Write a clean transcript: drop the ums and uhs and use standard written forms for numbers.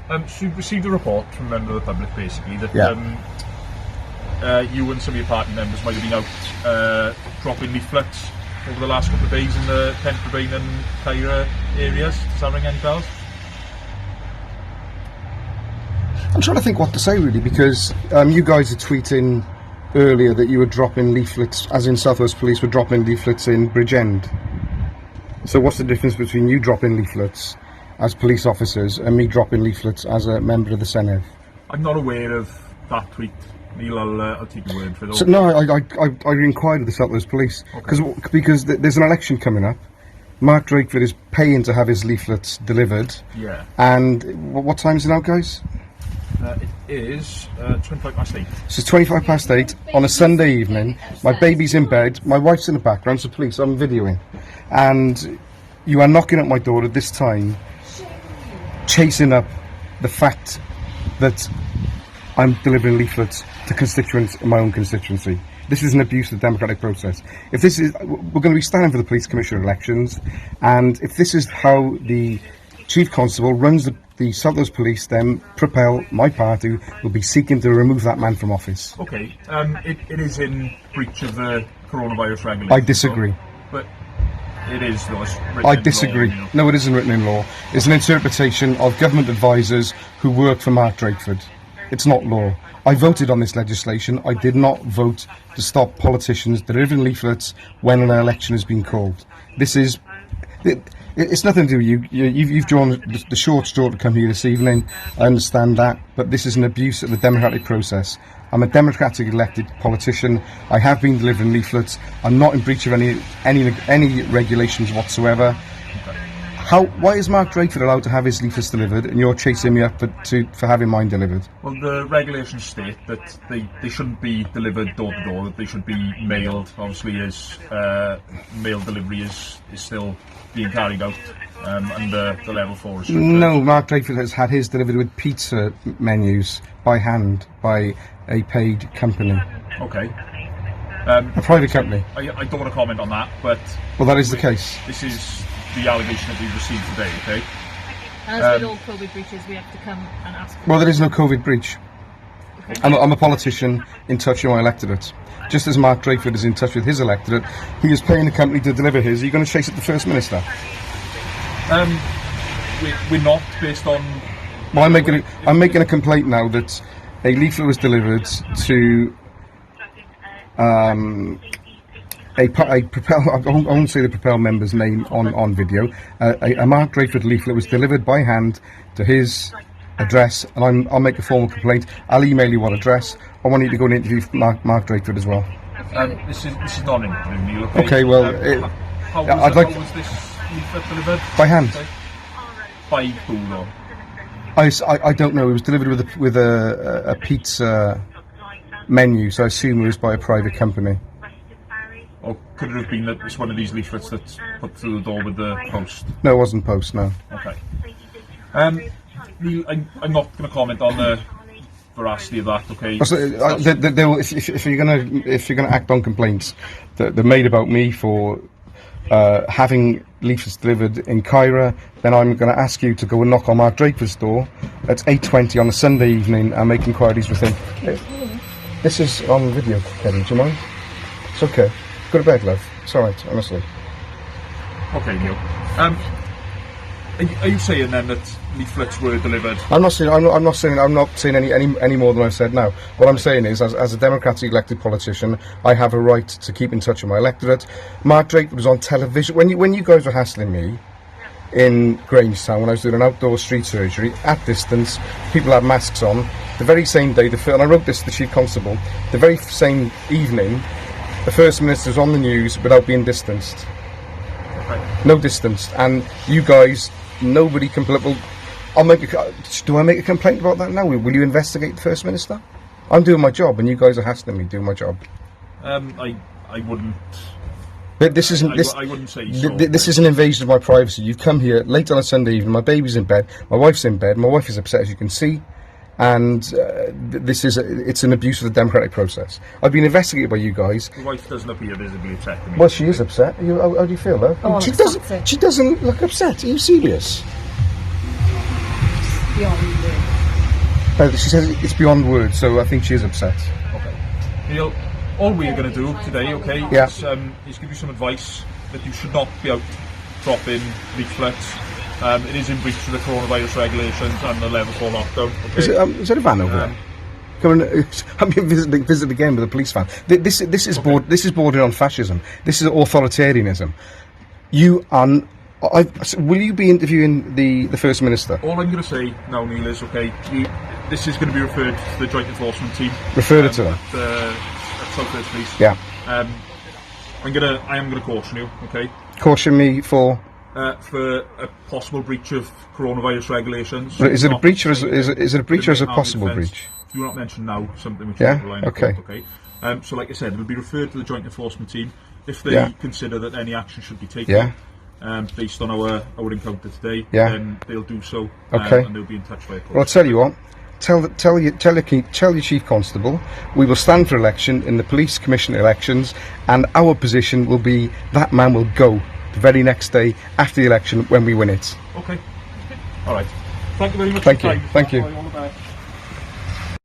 So you received a report from a member of the public, basically, that you and some of your party members might have been out dropping leaflets over the last couple of days in the Pentrabane and Caira areas. Does that ring any bells? I'm trying to think what to say, really, because you guys are tweeting earlier that you were dropping leaflets, as in South Wales Police were dropping leaflets in Bridgend. So what's the difference between you dropping leaflets as police officers and me dropping leaflets as a member of the Senedd? I'm not aware of that tweet. Neil, I'll take your word for it. So, no, I inquired with the South Wales Police because there's an election coming up. Mark Drakeford is paying to have his leaflets delivered. Yeah. And what time is it now, guys? It is 25 past 8. So it's 25 past 8 on a Sunday evening. My baby's in bed. My wife's in the background. So police, I'm videoing. And you are knocking at my door at this time, chasing up the fact that I'm delivering leaflets to constituents in my own constituency. This is an abuse of the democratic process. If this is, we're going to be standing for the police commissioner elections, and if this is how the chief constable runs the South Wales Police, then Propel, my party, will be seeking to remove that man from office. Okay, it is in breach of the coronavirus regulations. I disagree. But it is, though. It's written I in disagree. law, you know. No, it isn't written in law. It's an interpretation of government advisors who work for Mark Drakeford. It's not law. I voted on this legislation. I did not vote to stop politicians delivering leaflets when an election has been called. This is... It's nothing to do with you. You've drawn the short straw to come here this evening. I understand that, but this is an abuse of the democratic process. I'm a democratically elected politician. I have been delivering leaflets. I'm not in breach of any regulations whatsoever. Why is Mark Drakeford allowed to have his leaflets delivered, and you're chasing me up for having mine delivered? Well, the regulations state that they shouldn't be delivered door to door. That they should be mailed. Obviously, as mail delivery is still being carried out under the level 4 restrictions. No, Mark Drakeford has had his delivered with pizza menus by hand by a paid company. Okay. A private company. I don't want to comment on that, but... Well, that is the case. This is the allegation that we've received today, okay? And as with all COVID breaches, we have to come and ask for Well, there is no COVID breach. Okay. I'm a politician in touch with my electorate. Just as Mark Drakeford is in touch with his electorate, he is paying the company to deliver his. Are you going to chase it to the First Minister? We're not, based on... Well, I'm making a complaint now that a leaflet was delivered to a Propel, I won't say the Propel member's name on video. A Mark Drakeford leaflet was delivered by hand to his address, and I'll make a formal complaint. I'll email you what address. I want you to go and interview Mark Drakeford as well. This is not an interview, Neil, okay, well, how was this leaflet delivered? By hand. Okay. By who, though? I don't know. It was delivered with a pizza menu, so I assume it was by a private company. Or could it have been that it's one of these leaflets that's put through the door with the post? No, it wasn't post, no. Okay. Neil, I'm not going to comment on the veracity of that, okay? So, if you're gonna act on complaints that they're made about me for having leaflets delivered in Caira, then I'm going to ask you to go and knock on Mark Drakeford's door at 8:20 on a Sunday evening and make inquiries with him. This is on video, Kevin, do you mind? It's okay. Go to bed, love. It's alright, honestly. Okay, Neil. Are you saying then that leaflets were delivered? I'm not saying any more than I've said now. What I'm saying is, as a democratically elected politician, I have a right to keep in touch with my electorate. Mark Drakeford was on television when you guys were hassling me in Grangetown when I was doing an outdoor street surgery at distance. People had masks on. The very same day, and I wrote this to the Chief Constable. The very same evening, the First Minister was on the news without being distanced. Okay. No distance, and you guys. Nobody can. Well, do I make a complaint about that now? Will you investigate the First Minister? I'm doing my job, and you guys are hassling me doing my job. I wouldn't. But this isn't. I wouldn't say so. This is an invasion of my privacy. You've come here late on a Sunday evening. My baby's in bed. My wife's in bed. My wife is upset, as you can see, and it's an abuse of the democratic process. I've been investigated by you guys. Your wife doesn't appear visibly upset to me. Well, she is upset. How do you feel, love? Oh, She doesn't look upset. Are you serious? beyond words. She says it's beyond words, so I think she is upset. Okay. Neil, all we're going to do today, okay, Yeah. is give you some advice that you should not be out dropping leaflets. It is in breach of the coronavirus regulations and the level 4 lockdown. Okay? Is there a van over there? Come on, I'm visit again with a police van. This is bordering on fascism. This is authoritarianism. Will you be interviewing the First Minister? All I'm going to say now, Neil, is okay. This is going to be referred to the Joint Enforcement Team. Refer it to them. At Southwest Police. Yeah. I am going to caution you. Okay. Caution me for a possible breach of coronavirus regulations. Is it a breach or is it a breach or is it a possible breach? Do not mention now something which Yeah? is line Okay. of court, okay. So, like I said, it will be referred to the Joint Enforcement Team if they consider that any action should be taken. Yeah. Based on our encounter today, Yeah. then they'll do so. Okay. And they'll be in touch via call. Well, I'll tell you what. Tell your chief constable we will stand for election in the police commission elections, and our position will be that man will go the very next day after the election when we win it. Okay. All right. Thank you very much. Thank for your you. time. Thank you. All the best.